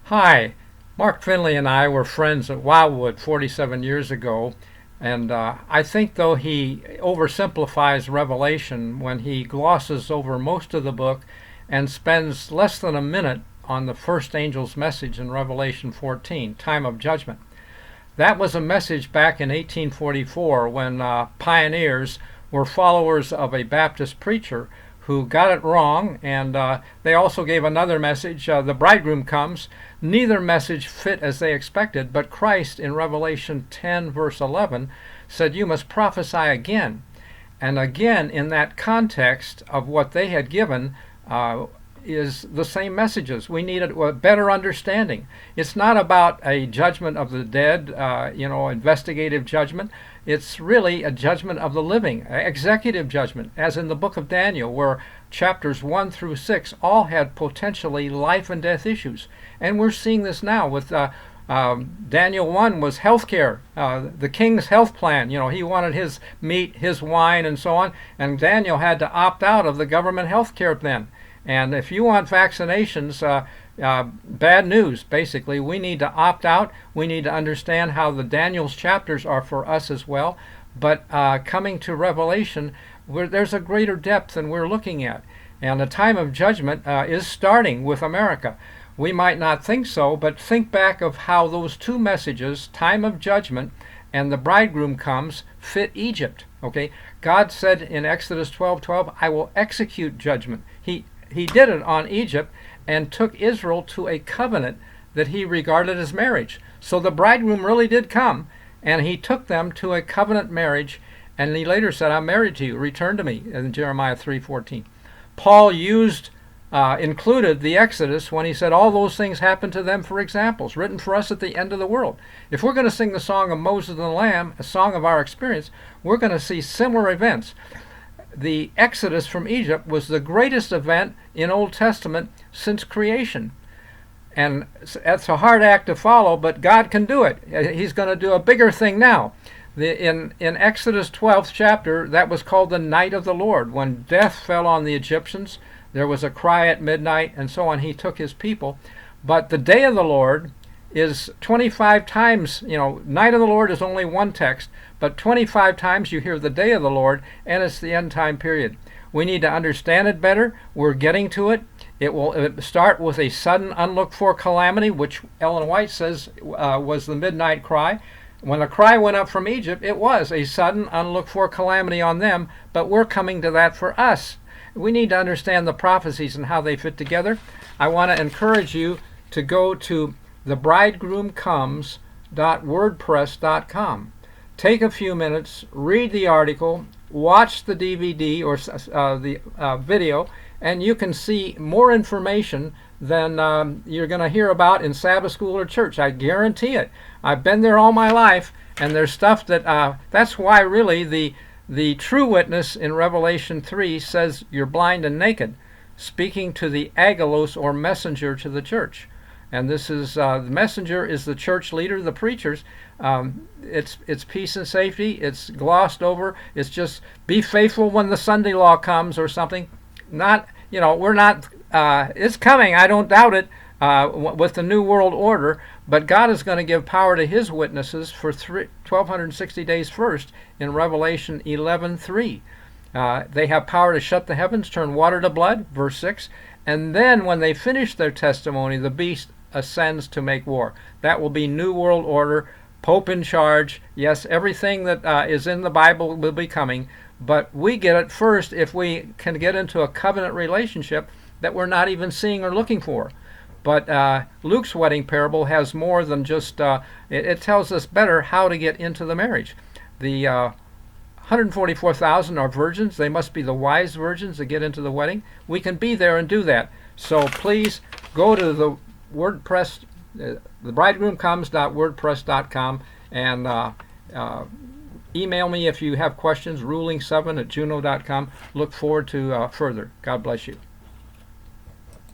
Hi, Mark Finley and I were friends at Wildwood 47 years ago, and I think though he oversimplifies Revelation when he glosses over most of the book and spends less than a minute on the first angel's message in Revelation 14, time of judgment. That was a message back in 1844 when pioneers were followers of a Baptist preacher who got it wrong, and they also gave another message, the bridegroom comes. Neither message fit as they expected, but Christ in Revelation 10 verse 11 said, you must prophesy again. And again, in that context of what they had given, is the same messages. We need a better understanding. It's not about a judgment of the dead, investigative judgment. It's really a judgment of the living, executive judgment, as in the book of Daniel, where chapters 1 through 6 all had potentially life and death issues. And we're seeing this now with Daniel 1 was healthcare, the king's health plan. He wanted his meat, his wine, and so on. And Daniel had to opt out of the government healthcare then. And if you want vaccinations, bad news, basically. We need to opt out. We need to understand how the Daniel's chapters are for us as well. But coming to Revelation, there's a greater depth than we're looking at. And the time of judgment is starting with America. We might not think so, but think back of how those two messages, time of judgment and the bridegroom comes, fit Egypt. Okay, God said in Exodus 12:12, I will execute judgment. He did it on Egypt and took Israel to a covenant that he regarded as marriage. So the bridegroom really did come, and he took them to a covenant marriage, and he later said, I'm married to you, return to me, in Jeremiah 3:14. Paul included the Exodus when he said all those things happened to them for examples, written for us at the end of the world. If we're going to sing the song of Moses and the Lamb, a song of our experience, we're going to see similar events. The Exodus from Egypt was the greatest event in Old Testament since creation. And that's a hard act to follow, but God can do it. He's going to do a bigger thing now. In Exodus 12th chapter, that was called the night of the Lord. When death fell on the Egyptians, there was a cry at midnight, and so on. He took his people. But the day of the Lord is 25 times, night of the Lord is only one text, but 25 times you hear the day of the Lord, and it's the end time period. We need to understand it better. We're getting to it. It will start with a sudden unlooked-for calamity, which Ellen White says was the midnight cry. When the cry went up from Egypt, it was a sudden unlooked-for calamity on them, but we're coming to that for us. We need to understand the prophecies and how they fit together. I want to encourage you to go to thebridegroomcomes.wordpress.com. Take a few minutes, read the article, watch the DVD or the video, and you can see more information than you're going to hear about in Sabbath school or church. I guarantee it. I've been there all my life, and there's stuff that that's why really the true witness in Revelation 3 says you're blind and naked, speaking to the agalos or messenger to the church. And this is the messenger is the church leader, the preachers. It's peace and safety. It's glossed over. It's just be faithful when the Sunday law comes or something. Not, we're not. It's coming. I don't doubt it. With the New World Order, but God is going to give power to His witnesses for 1,260 days first in Revelation 11:3. They have power to shut the heavens, turn water to blood, verse 6, and then when they finish their testimony, the beast ascends to make war. That will be New World Order, Pope in charge. Yes, everything that is in the Bible will be coming, but we get it first if we can get into a covenant relationship that we're not even seeing or looking for. But Luke's wedding parable has more than just, it tells us better how to get into the marriage. The 144,000 are virgins. They must be the wise virgins to get into the wedding. We can be there and do that. So please go to the WordPress, thebridegroomcomes.wordpress.com, and email me if you have questions, ruling7@juno.com. Look forward to further. God bless you.